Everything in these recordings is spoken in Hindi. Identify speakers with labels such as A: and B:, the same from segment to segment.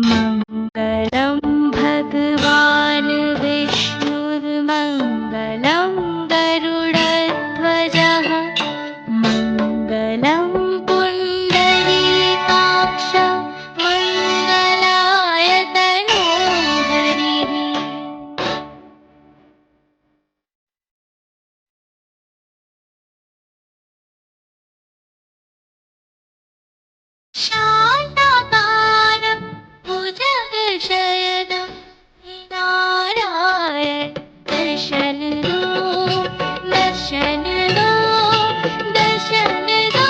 A: मङ्गलं भगवान् विष्णुर्मङ्गलं गरुडध्वजः मङ्गलं पुण्डरीकाक्ष मङ्गलाय तनोहरिः। शान्ताकारं भुजगशयनं नारायण दर्शन दो दर्शन दो दर्शन दो।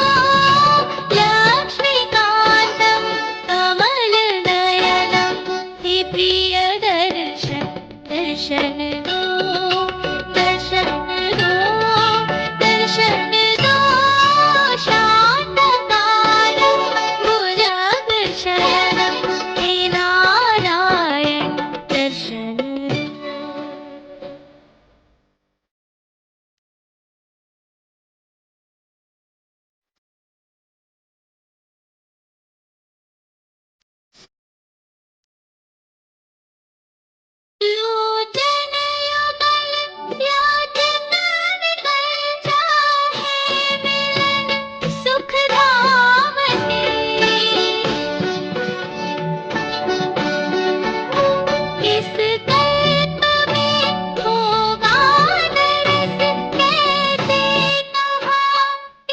A: लक्ष्मीकान्तं कमलनयनं हे प्रिय दर्शन दर्शन दो दर्शन दो दर्शन दो। शान्तकारं भुजगशयनं हे नारायण दर्शन दो। लोचन युगल याचन विकल चाहे मिलन सुख धाम से। इस कल्प में होगा नरस कैसे कहा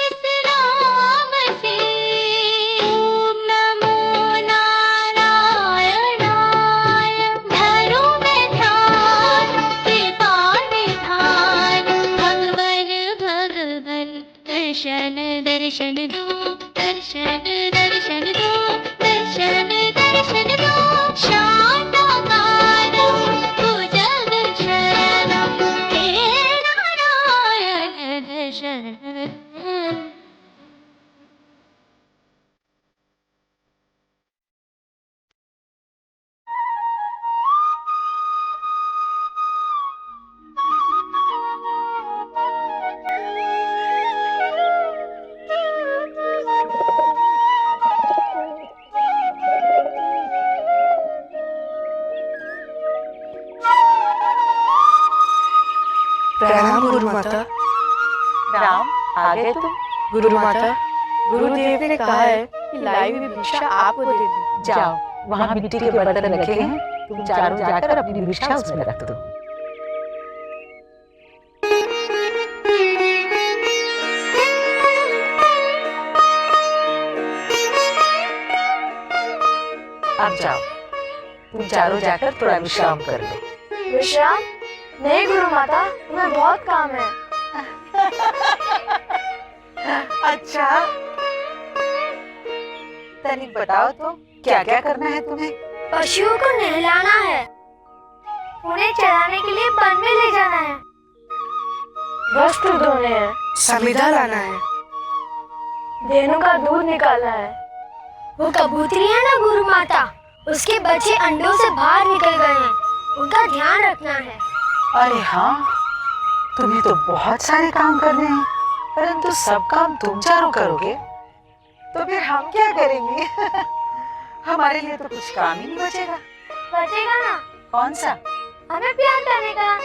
A: इस नाम से। ओम नमो नारायणाय धरो मैं ध्यान कृपा निधान। भगवन भगवन दर्शन दर्शन दो दर्शन दर्शन दो दर्शन दर्शन दो। शान्ताकारं भुजगशयनं हे नारायण दर्शन दो।
B: प्रणाम गुरु माता।
C: राम, आ गए तुम?
B: गुरु माता, गुरुदेव ने कहा है कि लाई हुई भिक्षा आपको दे दे।
C: जाओ, वहाँ मिट्टी के बर्तन रखे हैं, तुम चारों जाकर अपनी भिक्षा उसमें रख दो। अब जाओ, तुम चारों जाकर थोड़ा विश्राम कर लो।
D: विश्राम? नहीं गुरु माता, तुम्हें बहुत काम है।
C: अच्छा, तनिक बताओ तो क्या क्या करना है तुम्हें?
D: पशुओं को नहलाना है, उन्हें चराने के लिए वन में ले जाना है, वस्त्र धोने हैं,
B: समिधा लाना है,
D: धेनु का दूध निकालना है। वो कबूतरी है ना गुरु माता, उसके बच्चे अंडों से बाहर निकल गए हैं, उनका ध्यान रखना है।
C: अरे हाँ, तुम्हें तो बहुत सारे काम करने हैं, परंतु सब काम तुम चारों करोगे तो फिर हम क्या करेंगे? हमारे लिए तो कुछ काम ही नहीं बचेगा।
D: बचेगा ना?
C: कौन सा?
D: हमें प्यार करने का।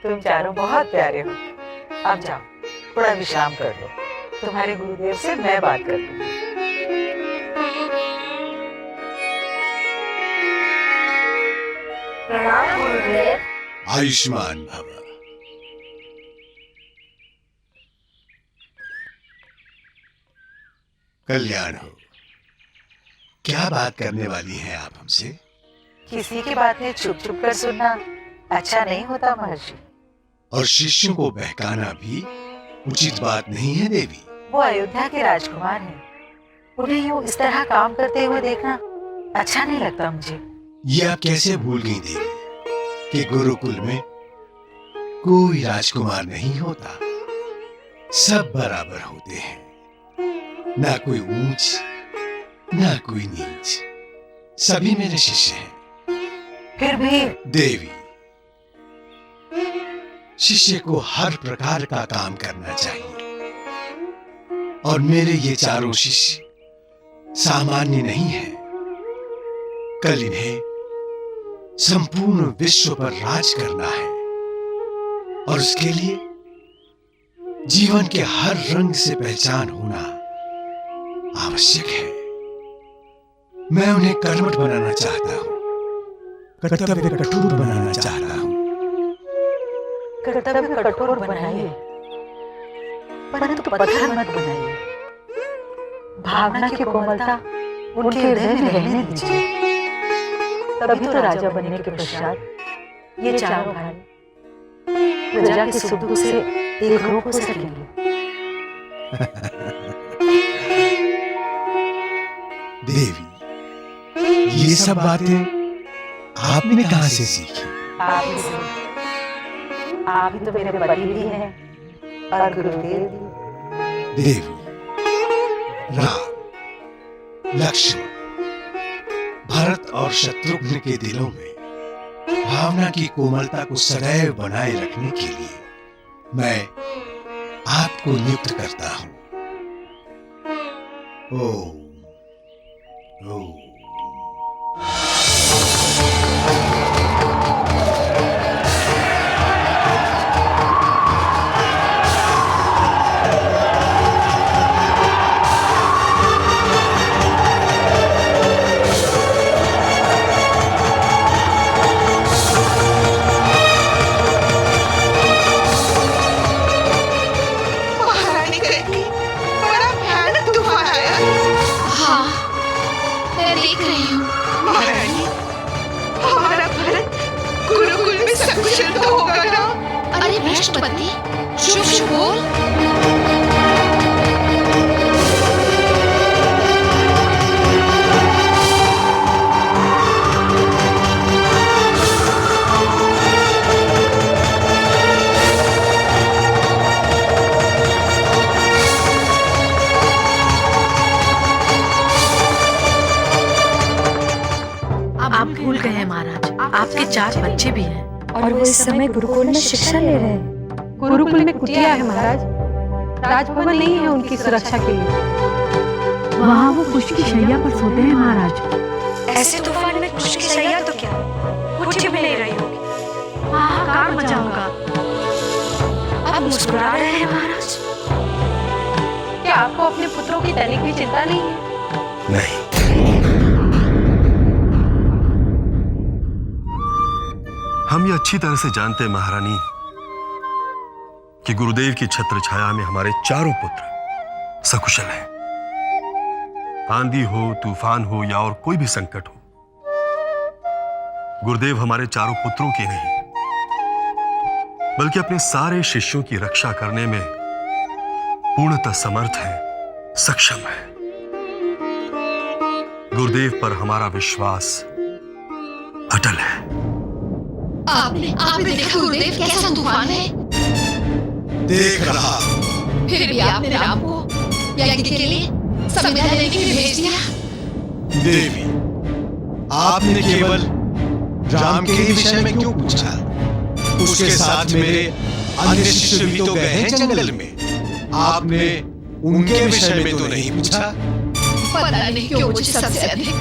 C: तुम चारों बहुत प्यारे हो। अब जाओ, थोड़ा विश्राम कर लो, तुम्हारे गुरुदेव से मैं बात कर लूंगी।
D: प्रणाम गुरुदेव।
E: आयुष्मान भव। कल्याण हो। क्या बात करने वाली हैं आप हमसे?
C: किसी की बातें छुप छुप कर सुनना अच्छा नहीं होता महर्षि।
E: और शिष्यों को बहकाना भी उचित बात नहीं है देवी।
C: वो अयोध्या के राजकुमार हैं, उन्हें यूं इस तरह काम करते हुए देखना अच्छा नहीं लगता मुझे।
E: ये आप कैसे भूल गई देवी कि गुरुकुल में कोई राजकुमार नहीं होता, सब बराबर होते हैं, ना कोई ऊंच ना कोई नीच, सभी मेरे शिष्य हैं।
C: फिर भी
E: देवी, शिष्य को हर प्रकार का काम करना चाहिए और मेरे ये चारों शिष्य सामान्य नहीं है। कल इन्हें संपूर्ण विश्व पर राज करना है और उसके लिए जीवन के हर रंग से पहचान होना आवश्यक है। मैं उन्हें कर्मठ बनाना चाहता हूं, कर्तव्य कठोर बनाना चाहता हूं।
C: कर्तव्य कठोर बनाइए, परंतु पत्थर मत बनाइए। भावना की कोमलता उनके हृदय में रहने दीजिए। तभी तो राजा बनने के पश्चात ये चारों भाई प्रजा के सुख दुख से एक रूप हो सकेंगे।
E: देवी, ये सब बातें आपने कहां से सीखी?
C: आप ही तो मेरे पति भी हैं और गुरुदेव भी।
E: देवी, राम, लक्ष्मण, भरत और शत्रुघ्न के दिलों में भावना की कोमलता को सदैव बनाए रखने के लिए मैं आपको नियुक्त करता हूं। ओम ओम।
A: राष्ट्रपति शुभ शुभ बोल।
B: आप भूल गए हैं महाराज, आपके 4 बच्चे भी हैं
D: और वो इस समय गुरुकुल में शिक्षा ले रहे हैं।
F: गुरुकुल में कुटिया है महाराज, राजभवन नहीं है उनकी सुरक्षा के लिए।
G: वहाँ वो कुश की शैया पर सोते हैं महाराज।
D: ऐसे तूफान में कुश की शैया तो क्या कुछ भी नहीं रही होगी।
G: हाहाकार मचा होगा।
D: अब मुस्कुरा रहे हैं महाराज।
F: क्या आपको अपने पुत्रों की तनिक भी चिंता नहीं है?
E: नहीं,
H: हम ये अच्छी तरह से जानते हैं महारानी कि गुरुदेव की छत्र छाया में हमारे चारों पुत्र सकुशल हैं। आंधी हो, तूफान हो या और कोई भी संकट हो, गुरुदेव हमारे चारों पुत्रों के नहीं बल्कि अपने सारे शिष्यों की रक्षा करने में पूर्णतः समर्थ है, सक्षम है। गुरुदेव पर हमारा विश्वास अटल है।
A: आपने देखा गुरुदेव कैसा तूफान है?
E: देख रहा।
A: फिर भी आपने राम को यज्ञ के लिए संविदा लेने के लिए भेज दिया।
E: देवी, आपने केवल राम के विषय में क्यों पूछा? उसके साथ मेरे अन्य शिष्य भी तो गए हैं जंगल में। आपने उनके विषय में तो नहीं पूछा?
A: पता नहीं क्यों मुझे सबसे अधिक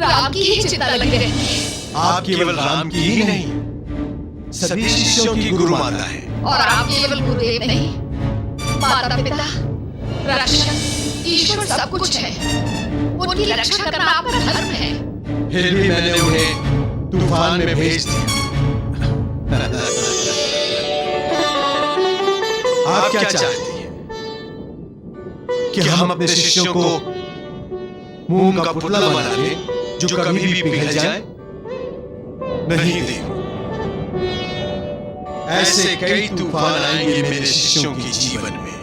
A: राम की ही चिंता लगी रहती है।
E: आप केवल राम की ही नहीं, सभी शिष्यों की गुरु माता है।
A: और आप केवल गुरुदेव नहीं, माता पिता, रक्षक, ईश्वर सब कुछ है। उनकी रक्षा करना आपका धर्म है।
E: फिर भी मैंने उन्हें तूफान में भेज दिया। आप क्या चाहती हैं? कि हम अपने शिष्यों को मोम का पुतला बना दें जो कभी भी पिघल जाए? नहीं देवी, ऐसे कई तूफान आएंगे मेरे शिष्यों के जीवन में।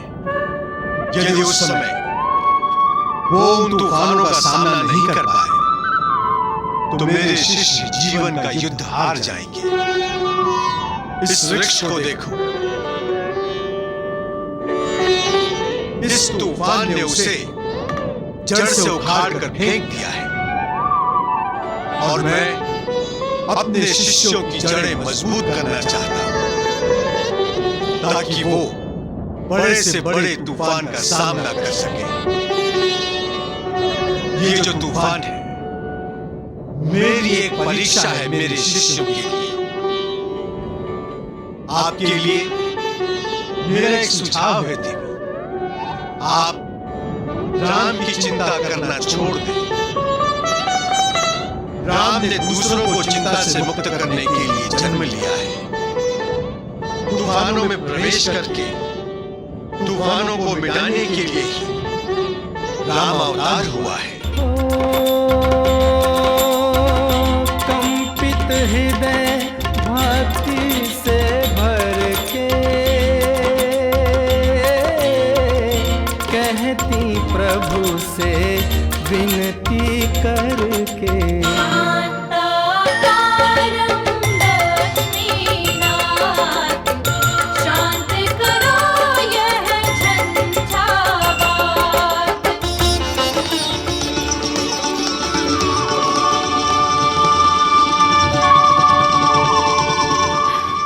E: यदि उस समय वो उन तूफानों का सामना नहीं कर पाए तो मेरे शिष्य जीवन का युद्ध हार जाएंगे। इस वृक्ष को देखो, इस तूफान ने उसे जड़ से उखाड़ कर फेंक दिया है और मैं अपने शिष्यों की जड़ें मजबूत करना चाहता हूं ताकि वो बड़े से बड़े तूफान का सामना कर सके। ये जो तूफान है मेरी एक परीक्षा है मेरे शिष्यों के लिए। आपके लिए मेरा एक सुझाव है देवी, आप राम की चिंता करना छोड़ दें। राम ने दूसरों को चिंता से मुक्त करने के लिए जन्म लिया है। तूफानों में प्रवेश करके तूफानों को मिटाने के लिए ही राम अवतार हुआ है।
I: कंपित हृदय भक्ति से भर के कहती प्रभु से विनती करके,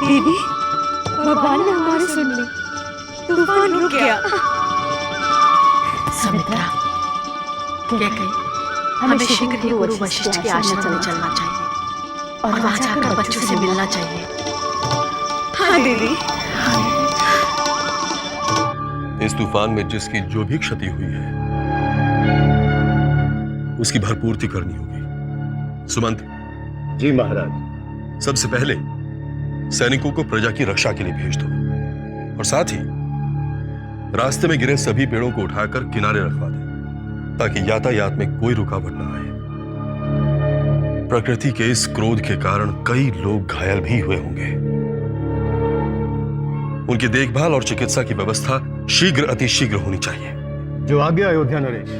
G: दीदी, भगवान ने हमारी सुन ली, तूफान रुक गया।
B: सुमित्रा, क्या कही? हमें शीघ्र ही गुरु वशिष्ठ के आश्रम में चलना चाहिए और वहां जाकर बच्चों से मिलना चाहिए।
G: हाँ दीदी।
H: इस तूफान में जिसकी जो भी क्षति हुई है उसकी भरपूर्ति करनी होगी। सुमंत।
J: जी महाराज।
H: सबसे पहले सैनिकों को प्रजा की रक्षा के लिए भेज दो और साथ ही रास्ते में गिरे सभी पेड़ों को उठाकर किनारे रखवा दो ताकि यातायात में कोई रुकावट न आए। प्रकृति के इस क्रोध के कारण कई लोग घायल भी हुए होंगे। उनकी देखभाल और चिकित्सा की व्यवस्था शीघ्र अतिशीघ्र होनी चाहिए।
J: जो आज्ञा अयोध्या नरेश।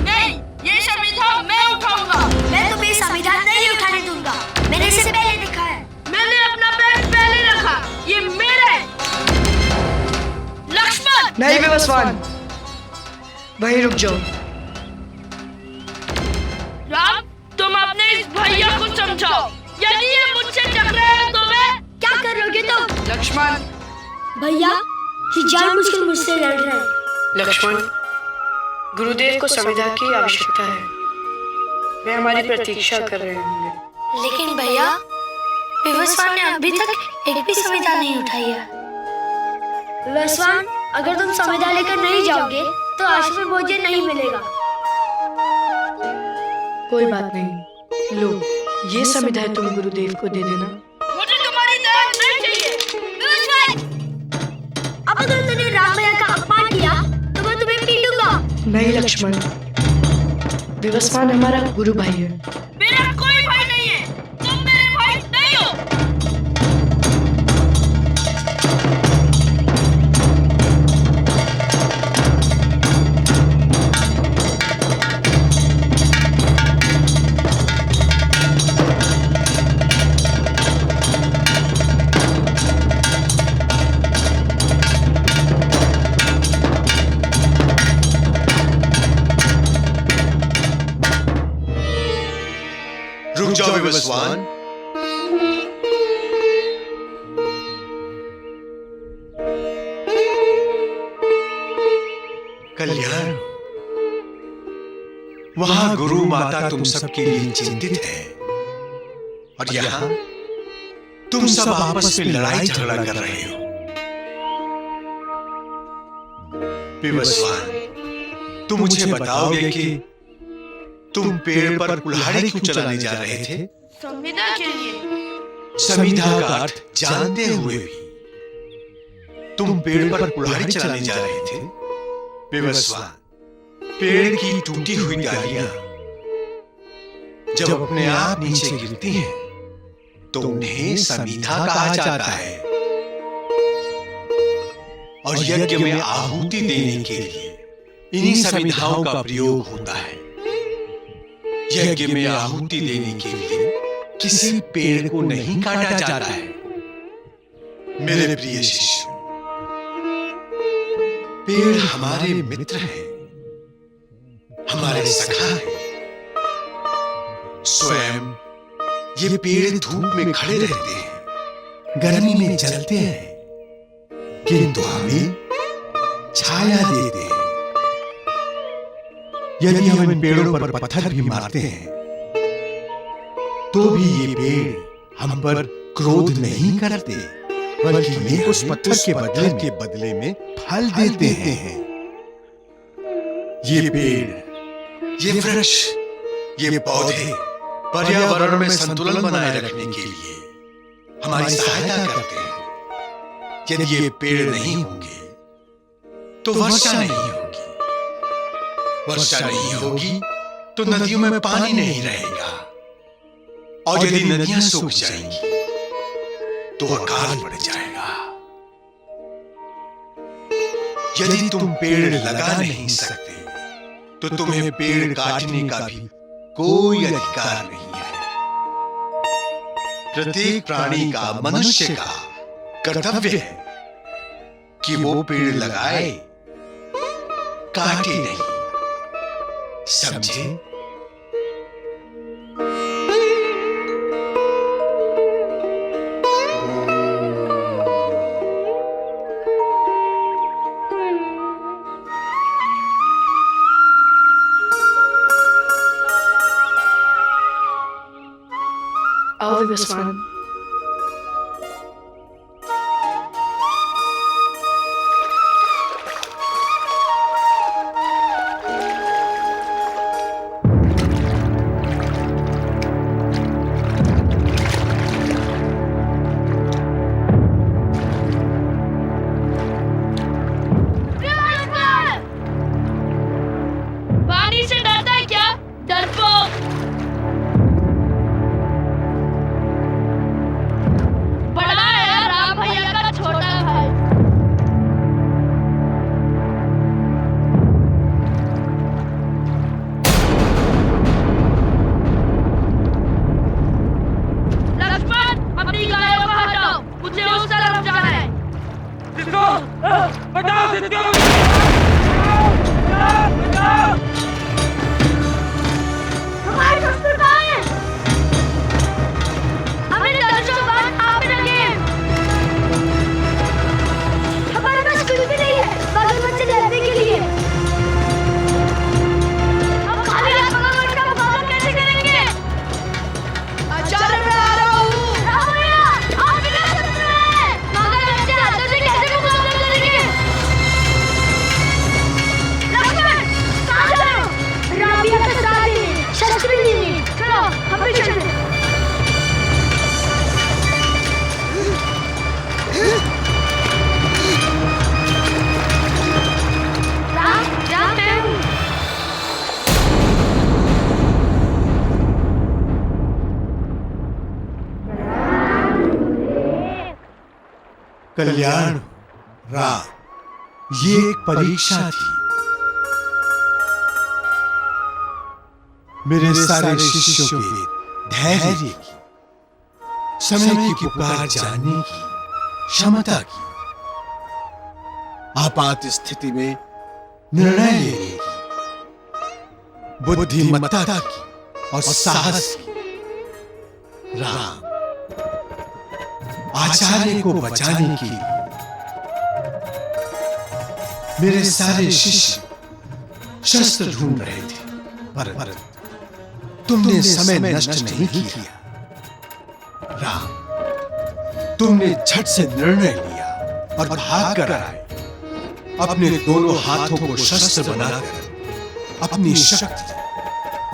D: नहीं, ये संविधान मैं उठाऊंगा। मैं तुम्हें संविधान नहीं उठाने दूंगा। मैंने इसे पहले देखा है। मैंने अपना पैर पहले रखा। ये मेरा है। लक्ष्मण।
K: नहीं विवस्वान, वहीं रुक जाओ।
D: राम, तुम अपने इस भैया को समझाओ। यदि ये मुझसे टकराए तो मैं क्या करोगे तुम?
K: लक्ष्मण।
D: भैया, ये जानबूझकर मुझसे लड़ रहा है।
K: लक्ष्मण, गुरुदेव को संविधान की आवश्यकता है। वे हमारी प्रतीक्षा कर रहे होंगे।
D: लेकिन भैया, विवस्वान ने अभी तक एक भी संविधान नहीं उठाई है। विवस्वान, अगर तुम संविधान लेकर नहीं जाओगे तो आश्रम में भोजन नहीं मिलेगा।
K: कोई बात नहीं, लो ये संविधान तुम गुरुदेव को दे देना।
D: मुझे तुम्हारी दया नहीं चाहिए। विवस्वान, अब अगर तुमने राम भैया का अपमान किया तो मैं तुम्हें पीटूंगा।
K: नहीं लक्ष्मण, विवस्वान हमारा गुरु भाई है।
D: मेरा कोई भाई नहीं है। तुम मेरे भाई नहीं हो।
E: रुक जाओ विवस्वान। कल्याण, वहां गुरु माता तुम सबके लिए चिंतित है और यहां तुम सब आपस में लड़ाई झगड़ा कर रहे हो। विवस्वान, तुम मुझे बताओगे कि तुम पेड़ पर कुल्हाड़ी क्यों चलाने जा रहे थे?
D: संविदा के लिए।
E: संविदा का अर्थ जानते हुए भी तुम पेड़ पर कुल्हाड़ी चलाने जा रहे थे? विवस्वान, पेड़ की टूटी हुई डालियां जब अपने आप नीचे गिरती हैं तो उन्हें समीधा कहा जाता है और यज्ञ में आहुति देने के लिए इन्हीं समीधाओं का प्रयोग होता है। यज्ञ में आहुति देने के लिए किसी पेड़ को नहीं काटा जाता है। मेरे प्रिय शिष्य, पेड़ हमारे मित्र हैं, हमारे सखा हैं। स्वयं ये पेड़ धूप में खड़े रहते हैं, गर्मी में जलते हैं, किंतु हमें छाया देते हैं। यदि हम इन पेड़ों पर पत्थर भी मारते हैं तो भी ये पेड़ हम पर क्रोध नहीं करते, बल्कि ये उस पत्थर के बदले में फल देते हैं। ये पेड़, ये वृक्ष, ये पौधे पर्यावरण में संतुलन बनाए रखने के लिए हमारी सहायता करते हैं। यदि ये पेड़ नहीं होंगे तो वर्षा नहीं होगी, वर्षा नहीं होगी तो नदियों में पानी नहीं रहेगा, और यदि नदियां सूख जाएंगी तो अकाल पड़ जाएगा। यदि तुम पेड़ लगा नहीं सकते तो तुम्हें पेड़ काटने का भी कोई अधिकार नहीं है। प्रत्येक प्राणी का, मनुष्य का कर्तव्य है कि वो पेड़ लगाए, काटे नहीं। समझे?
K: आओ विवस्वान।
D: पानी से डरता है क्या? डरपोक! बड़ा है राम भैया का छोटा भाई। लक्ष्मण, अपनी गायों को हटाओ, मुझे उस तरफ जाना है। हमारे शस्त्र कहाँ हैं? हमें दर्शकों बात आप लगे। हमारे पास कुछ भी नहीं है बाल बच्चे लड़ने के लिए। हम खाली हाथ मगरमच्छ का मुकाबला कैसे करेंगे?
A: आचार्य, मैं आ रहा हूँ।
D: राम भैया, आप भी कर सकते हैं। मगरमच्छ के हाथों से कैसे मुकाबला करेंगे? लक्ष्मण, कहाँ जा रहे हो? राम भैया का साथ देने, शस्त्र भी देने। चलो, हम भी चलते हैं। राम, मैं हूँ।
E: कल्याण राम, ये एक परीक्षा थी। मेरे सारे शिष्यों के धैर्य की, समय की पुकार जानने की क्षमता की, आपात स्थिति में निर्णय लेने की, बुद्धिमत्ता की और साहस की। राम, आचार्य को बचाने की मेरे सारे शिष्य शस्त्र ढूंढ रहे थे, पर तुमने समय नष्ट नहीं किया। राम, तुमने झट से निर्णय लिया और भाग कर आए। अपने दोनों हाथों को शस्त्र बनाकर अपनी शक्ति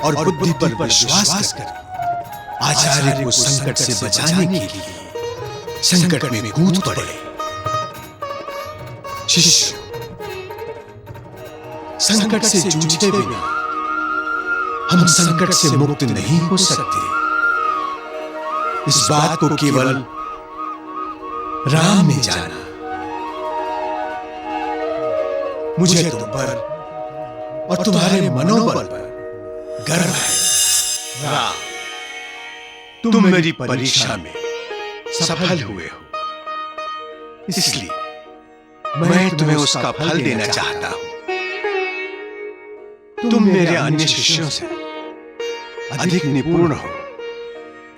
E: और बुद्धि पर विश्वास कर आचार्य को संकट से बचाने के लिए संकट में कूद पड़े। शिष्य, संकट से जूझे बिना हम संकट से मुक्त नहीं हो सकते। इस बात को केवल राम ने जाना। मुझे तुम पर और तुम्हारे मनोबल पर गर्व है। राम, तुम मेरी परीक्षा में सफल हुए हो, इसलिए मैं तुम्हें उसका फल देना चाहता हूं। तुम मेरे अन्य शिष्यों से अधिक निपुण हो,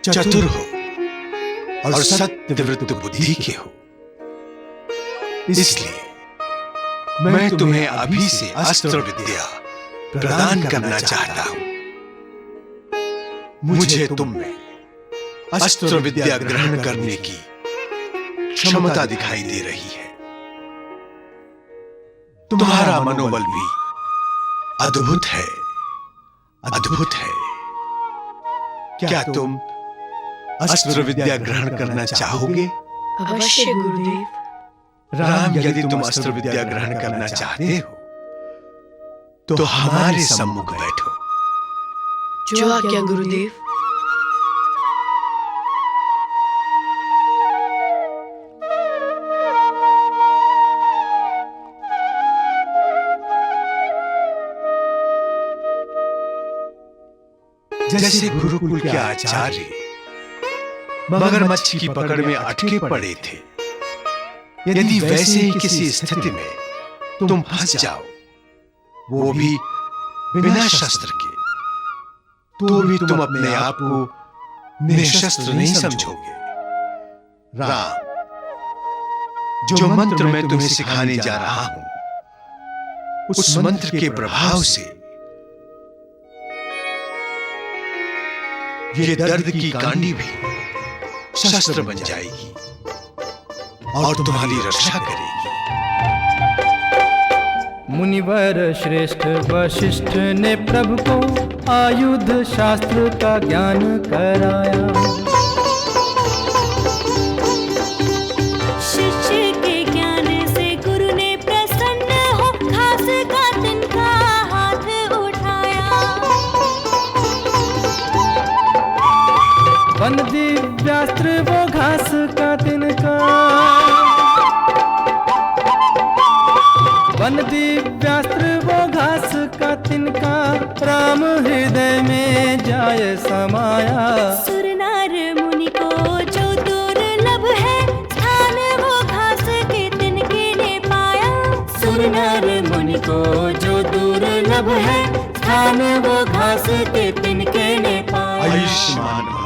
E: चतुर हो और सत्यव्रत बुद्धि के हो, इसलिए मैं तुम्हें अभी से अस्त्र विद्या प्रदान करना चाहता हूं। मुझे तुम में अस्त्र विद्या ग्रहण करने की क्षमता दिखाई दे रही है। तुम्हारा मनोबल भी अद्भुत है, अद्भुत है। क्या तुम अस्त्र विद्या ग्रहण करना चाहोगे?
K: अवश्य गुरुदेव।
E: राम, यदि तुम अस्त्र विद्या ग्रहण करना चाहते हो तो हमारे सम्मुख बैठो।
K: जो आज्ञा गुरुदेव।
E: जैसे गुरुकुल के आचार्य मगरमच्छ की पकड़ में अटके पड़े थे, यदि वैसे ही किसी स्थिति में तुम फंस जाओ, वो भी बिना शस्त्र के, तो भी तुम अपने आप को निशस्त्र नहीं समझोगे। राम, जो मंत्र मैं तुम्हें सिखाने जा रहा हूं, उस मंत्र के प्रभाव से ये दर्द की कांडी भी शस्त्र बन जाएगी और तुम्हारी रक्षा करेगी।
I: मुनिवर श्रेष्ठ वशिष्ठ ने प्रभु को आयुध शास्त्र का ज्ञान कराया।
D: शिष्य के ज्ञान से गुरु ने प्रसन्न हो घास का तिनका हाथ उठाया।
I: वन दिव्यास्त्र वो घास का तिनका, वन दिव्यास्त्र वो घास का तिनका, राम हृदय में जाय समाया।
D: सुर नार मुनि को जो दुर्लभ है, स्थान वो घास के तिनके ने पाया।
I: सुर नार मुनि को जो दुर्लभ है, स्थान वो घास के तिनके ने पाया।
E: आयुष्मान भव।